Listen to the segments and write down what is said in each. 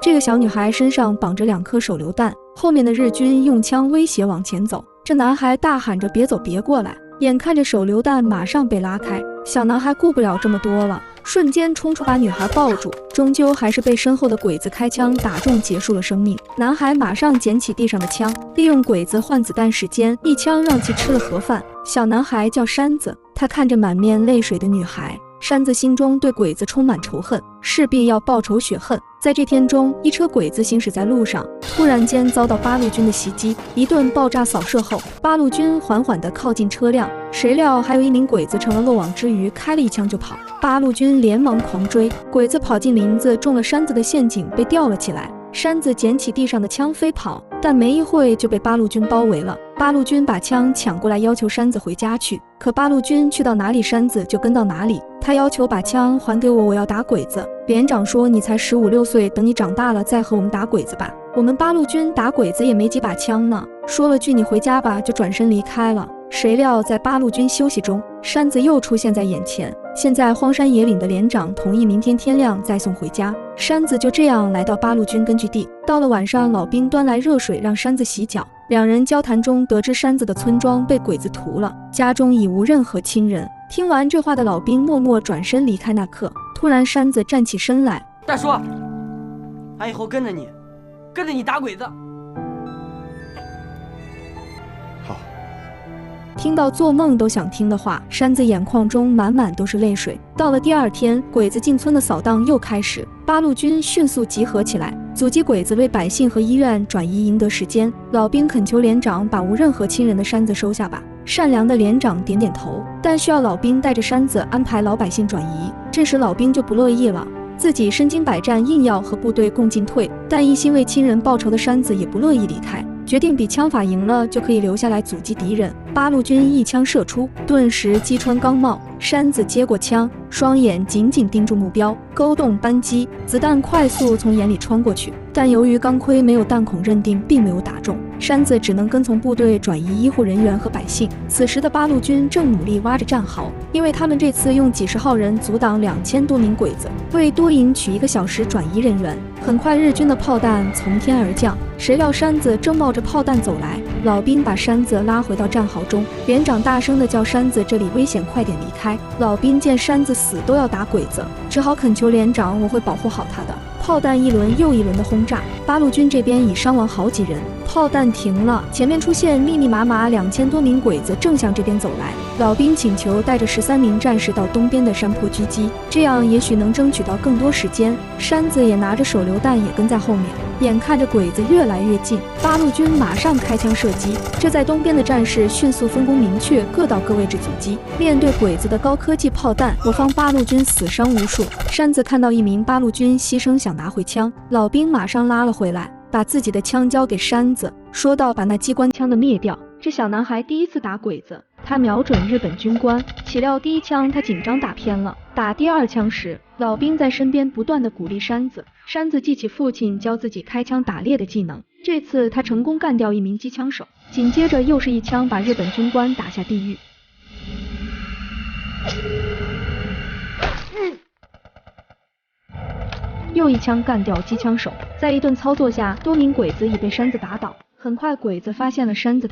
这个小女孩身上绑着2颗手榴弹，后面的日军用枪威胁往前走。这男孩大喊着别走别过来，眼看着手榴弹马上被拉开，小男孩顾不了这么多了，瞬间冲出把女孩抱住，终究还是被身后的鬼子开枪打中，结束了生命。男孩马上捡起地上的枪，利用鬼子换子弹时间，一枪让其吃了盒饭。小男孩叫山子，他看着满面泪水的女孩，山子心中对鬼子充满仇恨，势必要报仇雪恨。在这天中，一车鬼子行驶在路上，突然间遭到八路军的袭击，一顿爆炸扫射后，八路军缓缓地靠近车辆，谁料还有一名鬼子成了漏网之鱼，开了一枪就跑。八路军连忙狂追，鬼子跑进林子，中了山子的陷阱，被吊了起来。山子捡起地上的枪飞跑，但没一会就被八路军包围了。八路军把枪抢过来，要求山子回家去，可八路军去到哪里，山子就跟到哪里。他要求把枪还给我，我要打鬼子。连长说你才15、16岁，等你长大了再和我们打鬼子吧。我们八路军打鬼子也没几把枪呢。说了句你回家吧，就转身离开了。谁料在八路军休息中，山子又出现在眼前。现在荒山野岭的连长同意明天天亮再送回家。山子就这样来到八路军根据地。到了晚上，老兵端来热水让山子洗脚。两人交谈中得知山子的村庄被鬼子屠了，家中已无任何亲人。听完这话的老兵默默转身离开那刻，突然山子站起身来，大叔，俺以后跟着你打鬼子。好。听到做梦都想听的话，山子眼眶中满满都是泪水。到了第二天，鬼子进村的扫荡又开始，八路军迅速集合起来，阻击鬼子，为百姓和医院转移，赢得时间。老兵恳求连长把无任何亲人的山子收下吧。善良的连长点点头，但需要老兵带着山子安排老百姓转移。这时老兵就不乐意了，自己身经百战，硬要和部队共进退，但一心为亲人报仇的山子也不乐意离开，决定比枪法赢了就可以留下来阻击敌人。八路军一枪射出，顿时击穿刚帽。山子接过枪，双眼紧紧盯住目标，勾动扳机，子弹快速从眼里穿过去，但由于钢盔没有弹孔，认定并没有打中。山子只能跟从部队转移医护人员和百姓。此时的八路军正努力挖着战壕，因为他们这次用几十号人阻挡2000多名鬼子，为多赢取1个小时转移人员。很快日军的炮弹从天而降，谁料山子正冒着炮弹走来，老兵把山子拉回到战壕中。连长大声地叫山子，这里危险，快点离开。老兵见山子死都要打鬼子，只好恳求连长，我会保护好他的。炮弹一轮又一轮的轰炸，八路军这边已伤亡好几人。炮弹停了，前面出现密密麻麻2000多名鬼子正向这边走来。老兵请求带着13名战士到东边的山坡狙击，这样也许能争取到更多时间。山子也拿着手榴弹也跟在后面。眼看着鬼子越来越近，八路军马上开枪射击。这在东边的战士迅速分工明确，各到各位置阻击。面对鬼子的高科技炮弹，我方八路军死伤无数。山子看到一名八路军牺牲，想拿回枪，老兵马上拉了回来，把自己的枪交给山子，说道：“把那机关枪的灭掉。”这小男孩第一次打鬼子，他瞄准日本军官，岂料第一枪他紧张打偏了。打第二枪时，老兵在身边不断地鼓励山子。山子记起父亲教自己开枪打猎的技能，这次他成功干掉一名机枪手，紧接着又是一枪把日本军官打下地狱。又一枪干掉机枪手，在一顿操作下，多名鬼子已被山子打倒。很快鬼子发现了山子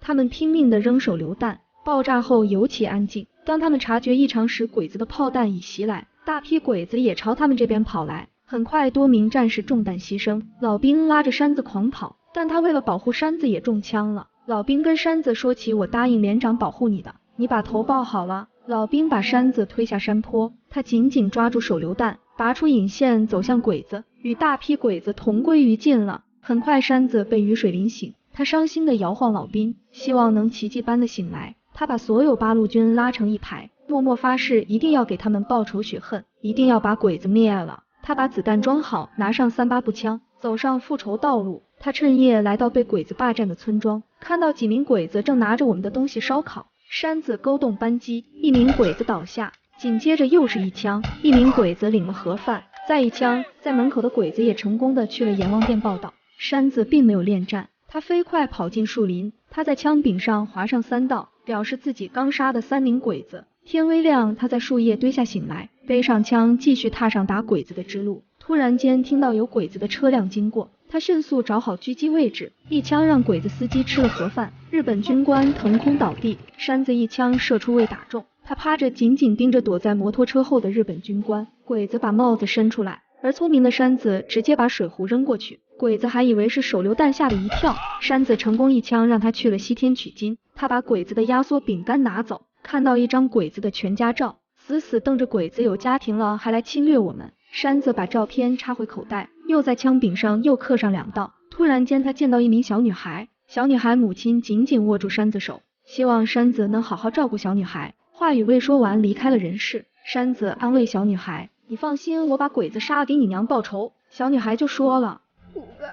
他们拼命地扔手榴弹，爆炸后尤其安静。当他们察觉异常时，鬼子的炮弹已袭来，大批鬼子也朝他们这边跑来。很快多名战士中弹牺牲，老兵拉着山子狂跑，但他为了保护山子也中枪了。老兵跟山子说起，我答应连长保护你的，你把头抱好了。老兵把山子推下山坡，他紧紧抓住手榴弹，拔出引线走向鬼子，与大批鬼子同归于尽了。很快山子被雨水淋醒，他伤心地摇晃老兵，希望能奇迹般的醒来。他把所有八路军拉成一排，默默发誓一定要给他们报仇雪恨，一定要把鬼子灭了。他把子弹装好，拿上3-8步枪，走上复仇道路。他趁夜来到被鬼子霸占的村庄，看到几名鬼子正拿着我们的东西烧烤。山子勾动扳机，一名鬼子倒下，紧接着又是一枪，一名鬼子领了盒饭，再一枪，在门口的鬼子也成功的去了阎王殿报道。山子并没有恋战，他飞快跑进树林，他在枪柄上划上3道，表示自己刚杀的3名鬼子。天微亮，他在树叶堆下醒来，背上枪继续踏上打鬼子的之路。突然间听到有鬼子的车辆经过，他迅速找好狙击位置，一枪让鬼子司机吃了盒饭。日本军官腾空倒地，山子一枪射出未打中，他趴着紧紧盯着躲在摩托车后的日本军官。鬼子把帽子伸出来，而聪明的山子直接把水壶扔过去，鬼子还以为是手榴弹，吓了一跳。山子成功一枪让他去了西天取经。他把鬼子的压缩饼干拿走，看到一张鬼子的全家照，死死瞪着鬼子有家庭了还来侵略我们。山子把照片插回口袋，又在枪柄上又刻上2道。突然间他见到一名小女孩，小女孩母亲紧紧握住山子手，希望山子能好好照顾小女孩。话语未说完离开了人世。山子安慰小女孩，你放心，我把鬼子杀了给你娘报仇。小女孩就说了5个。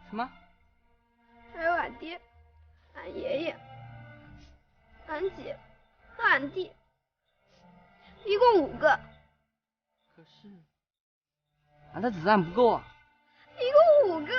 什么？还有俺爹、俺爷爷、俺姐和俺弟，一共5个。可是俺的子弹不够啊。一共5个。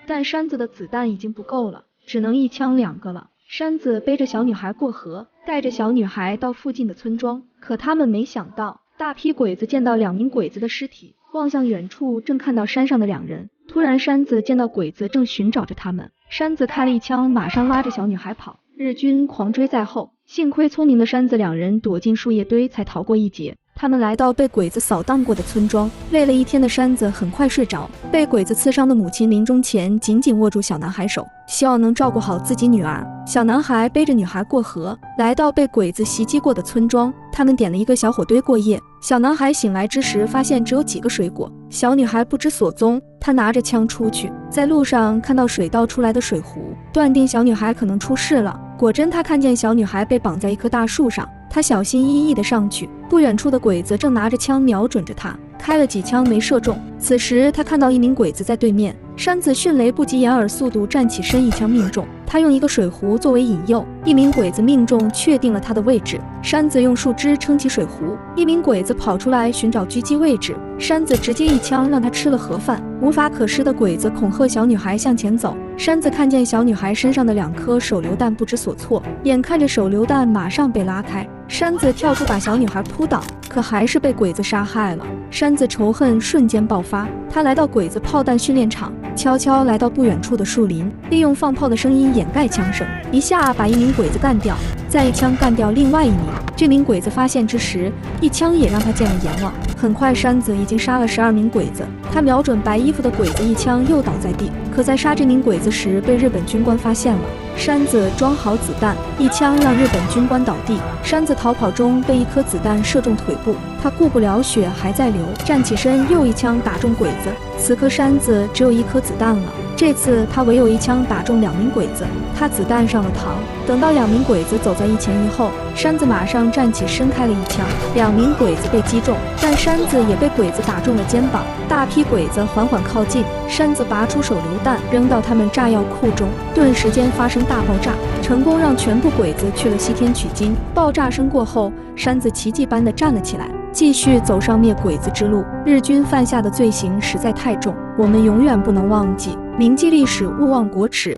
但山子的子弹已经不够了，只能1枪2个了。山子背着小女孩过河，带着小女孩到附近的村庄，可他们没想到，大批鬼子见到2名鬼子的尸体，望向远处正看到山上的2人。突然山子见到鬼子正寻找着他们，山子开了1枪，马上拉着小女孩跑。日军狂追在后，幸亏聪明的山子2人躲进树叶堆才逃过一劫。他们来到被鬼子扫荡过的村庄，累了一天的山子很快睡着。被鬼子刺伤的母亲临终前紧紧握住小男孩手，希望能照顾好自己女儿。小男孩背着女孩过河，来到被鬼子袭击过的村庄，他们点了一个小火堆过夜。小男孩醒来之时，发现只有几个水果，小女孩不知所踪。他拿着枪出去，在路上看到水倒出来的水壶，断定小女孩可能出事了。果真，他看见小女孩被绑在一棵大树上，他小心翼翼地上去，不远处的鬼子正拿着枪瞄准着他，开了几枪没射中。此时他看到一名鬼子在对面，山子迅雷不及掩耳速度站起身，一枪命中。他用一个水壶作为引诱，一名鬼子命中，确定了他的位置。山子用树枝撑起水壶，一名鬼子跑出来寻找狙击位置，山子直接1枪让他吃了盒饭。无法可施的鬼子恐吓小女孩向前走，山子看见小女孩身上的2颗手榴弹，不知所措，眼看着手榴弹马上被拉开，山子跳出把小女孩扑倒，可还是被鬼子杀害了。山子仇恨瞬间爆发，他来到鬼子炮弹训练场，悄悄来到不远处的树林，利用放炮的声音掩盖枪声，一下把1名鬼子干掉，再1枪干掉另外1名。这名鬼子发现之时，1枪也让他见了阎王。很快山子已经杀了12名鬼子，他瞄准白衣服的鬼子，1枪又倒在地。可在杀这名鬼子时被日本军官发现了，山子装好子弹，1枪让日本军官倒地。山子逃跑中被1颗子弹射中腿部，他顾不了血还在流，站起身又1枪打中鬼子。此刻山子只有1颗子弹了，这次他唯有1枪打中2名鬼子，他子弹上了膛。等到2名鬼子走在一前一后，山子马上站起身开了1枪，2名鬼子被击中，但山子也被鬼子打中了肩膀。大批鬼子缓缓靠近，山子拔出手榴弹扔到他们炸药库中，顿时间发生大爆炸，成功让全部鬼子去了西天取经。爆炸声过后，山子奇迹般地站了起来，继续走上灭鬼子之路。日军犯下的罪行实在太重，我们永远不能忘记，铭记历史，勿忘国耻。